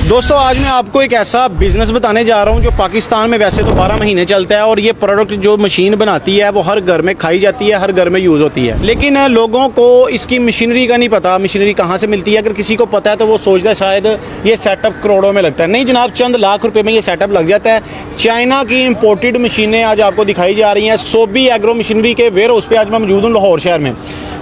दोस्तों आज मैं आपको एक ऐसा बिजनेस बताने जा रहा हूं जो पाकिस्तान में वैसे तो 12 महीने चलता है और ये प्रोडक्ट जो मशीन बनाती है वो हर घर में खाई जाती है, हर घर में यूज़ होती है। लेकिन लोगों को इसकी मशीनरी का नहीं पता, मशीनरी कहाँ से मिलती है। अगर किसी को पता है तो वो सोचता है शायद ये सेटअप करोड़ों में लगता है। नहीं जनाब, चंद लाख रुपए में ये सेटअप लग जाता है। चाइना की इम्पोर्टेड मशीनें आज आपको दिखाई जा रही हैं। सोबी एग्रो मशीनरी के वेयर हाउस पे आज मैं मौजूद हूँ लाहौर शहर में।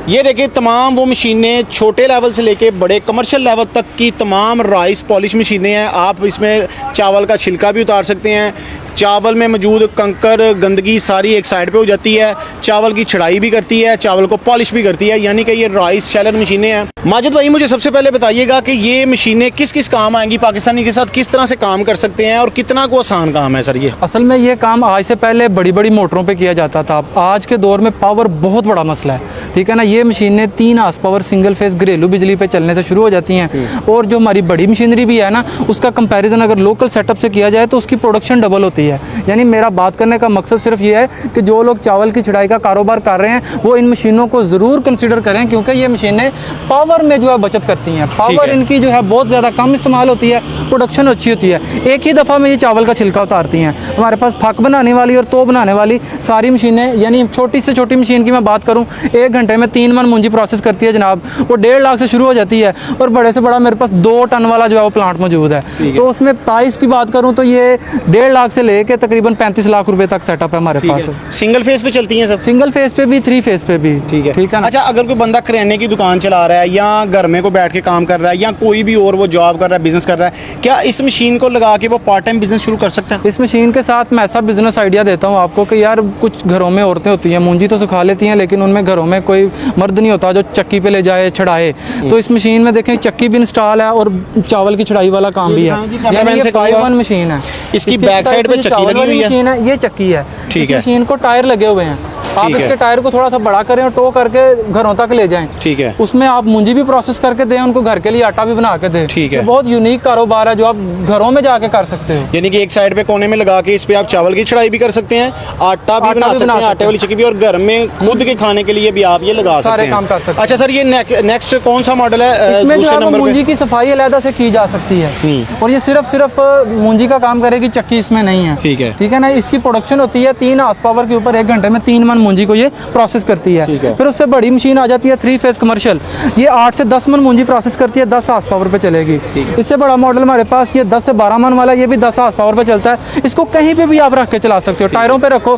ये देखिए तमाम वो मशीनें छोटे लेवल से लेके बड़े कमर्शियल लेवल तक की तमाम राइस पॉलिश मशीनें हैं। आप इसमें चावल का छिलका भी उतार सकते हैं। चावल में मौजूद कंकर गंदगी सारी एक साइड पे हो जाती है। चावल की छड़ाई भी करती है, चावल को पॉलिश भी करती है, यानी कि ये राइस शैलर मशीनें हैं। माजिद भाई मुझे सबसे पहले बताइएगा कि ये मशीनें किस किस काम आएंगी, पाकिस्तानी के साथ किस तरह से काम कर सकते हैं और कितना को आसान काम है सर ये? असल में ये काम आज से पहले बड़ी बड़ी मोटरों पे किया जाता था। आज के दौर में पावर बहुत बड़ा मसला है, ठीक है ना। ये मशीनें 3 हार्स पावर सिंगल फेस घरेलू बिजली पे चलने से शुरू हो जाती हैं। और जो हमारी बड़ी मशीनरी भी है ना, उसका कंपैरिजन अगर लोकल सेटअप से किया जाए तो उसकी प्रोडक्शन डबल होती है। यानी मेरा बात करने का मकसद सिर्फ ये है कि जो लोग चावल की छड़ाई का कारोबार कर रहे हैं वो इन मशीनों को ज़रूर कंसीडर करें, क्योंकि ये मशीनें पावर में जो है बचत करती हैं। पावर इनकी जो है बहुत ज़्यादा कम इस्तेमाल होती है, प्रोडक्शन अच्छी होती है। एक ही दफ़ा में ये चावल का छिलका उतारती हैं। हमारे पास फाक बनाने वाली और तो बनाने वाली सारी मशीनें, यानी छोटी से छोटी मशीन की मैं बात करूँ 1 घंटे में 3 मन मूंजी प्रोसेस करती है जनाब। वो 1.5 लाख से शुरू हो जाती है और बड़े से बड़ा मेरे पास 2 टन वाला जो है वो प्लांट मौजूद है। तो उसमें प्राइस की बात करूँ तो ये 1.5 लाख से लेके तकरीबन 35 लाख रुपए तक सेटअप है हमारे पास। सिंगल फेस पे चलती हैं सब? सिंगल फेस पे भी, 3 फेस पे भी। ठीक है ना। अच्छा, अगर कोई बंदा किराने की दुकान चला रहा है या घर में को बैठ के काम कर रहा है या कोई भी और वो जॉब कर रहा है, बिजनेस कर रहा है, क्या इस मशीन को लगा के वो पार्ट टाइम बिजनेस शुरू कर सकता है? इस मशीन के साथ मैं ऐसा बिजनेस आइडिया देता हूँ आपको कि यार कुछ घरों में औरतें होती हैं, मूंजी तो सुखा लेती हैं, लेकिन उनमें घरों में कोई मर्द नहीं होता जो चक्की पे ले जाए छड़ाए। तो इस मशीन में देखें चक्की भी इंस्टॉल है और चावल की छड़ाई वाला काम भी है। यानी ये 5-in मशीन है। इसकी बैक साइड पे चक्की लगी हुई है। ये चक्की है। ठीक है। मशीन को टायर लगे हुए हैं। आप इसके टायर को थोड़ा सा बड़ा करें और टो करके घरों तक ले जाएं। ठीक है। उसमें आप मूंजी भी प्रोसेस करके दें, उनको घर के लिए आटा भी बना के दें। ठीक है। तो बहुत यूनिक कारोबार है जो आप घरों में जाके कर सकते हो। यानी कि एक साइड पे कोने में लगा के इस पे आप चावल की छड़ाई भी कर सकते हैं, आटा भी बना सकते हैं, आटे वाली चक्की भी, और घर में खुद के खाने के लिए भी आप ये लगा सकते हैं। सारे काम कर सकते हैं। अच्छा सर, ये नेक्स्ट कौन सा मॉडल है? इसमें जो है मूंजी की सफाई अलग से की जा सकती है और ये सिर्फ मूंजी का काम करेगी, चक्की इसमें नहीं है। ठीक है। ठीक है ना। इसकी प्रोडक्शन होती है 3 हार्स पावर के ऊपर 1 घंटे में 3 मन मूंजी को ये प्रोसेस करती है। फिर उससे बड़ी मशीन आ जाती है 3 फेस कमर्शियल। ये 8 से 10 मन मूंजी प्रोसेस करती है, 10 हार्स पावर पे चलेगी। इससे बड़ा मॉडल हमारे पास ये 10 से 12 मन वाला, ये भी 10 हार्स पावर पे चलता है। इसको कहीं पे भी आप रख के चला सकते हो, टायरों पे रखो,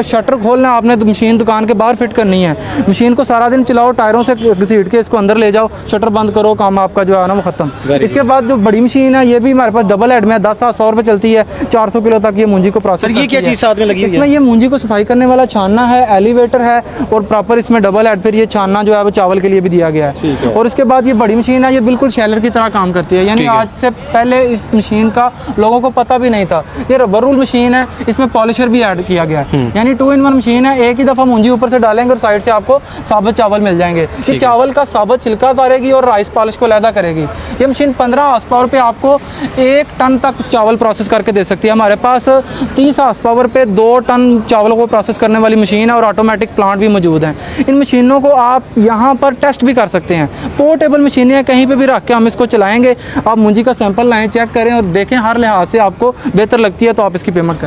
शटर खोलना आपने तो मशीन दुकान के बाहर फिट करनी है। मशीन को सारा दिन चलाओ, टायरों से घसीट के इसको अंदर ले जाओ, शटर बंद करो, काम आपका जो है ना वो खत्म। इसके बाद जो बड़ी मशीन है ये भी हमारे पास डबल हेड में 10 हार्स पावर पे चलती है, 400 किलो तक ये मूंजी को प्रोसेस करती है। ये क्या चीज साथ में लगी हुई है? इसमें ये मूंजी को सफाई करने वाला छानना है, एलिवेटर है और प्रॉपर इसमें डबल हेड, फिर ये छानना जो है वो चावल के लिए भी दिया गया है। और इसके बाद ये बड़ी मशीन है, ये बिल्कुल शैलर की तरह काम करती है। यानी आज से पहले इस मशीन का लोगों को पता भी नहीं था। ये रबर रूल मशीन है, इसमें पॉलिशर भी ऐड किया गया है। यानी 2-in-1 मशीन है। एक ही दफा मूंजी ऊपर से डालेंगे और साइड से आपको साबुत चावल मिल जाएंगे। ये चावल का साबुत छिलका उतारेगी और राइस पॉलिश को अलग करेगी। ये मशीन 15 हार्स पावर पे आपको 1 टन तक चावल प्रोसेस करके दे सकती है। हमारे पास 30 हार्स पावर पे 2 टन चावलों को प्रोसेस करने वाली मशीन है और ऑटोमेटिक प्लांट भी मौजूद है। इन मशीनों को आप यहाँ पर टेस्ट भी कर सकते हैं। पोर्टेबल मशीनें हैं, कहीं पे भी रख के हम इसको चलाएंगे। आप मूंजी का सैंपल लाएं, चेक करें और देखें, हर लिहाज से आपको बेहतर लगती है तो आप इसकी पेमेंट करें।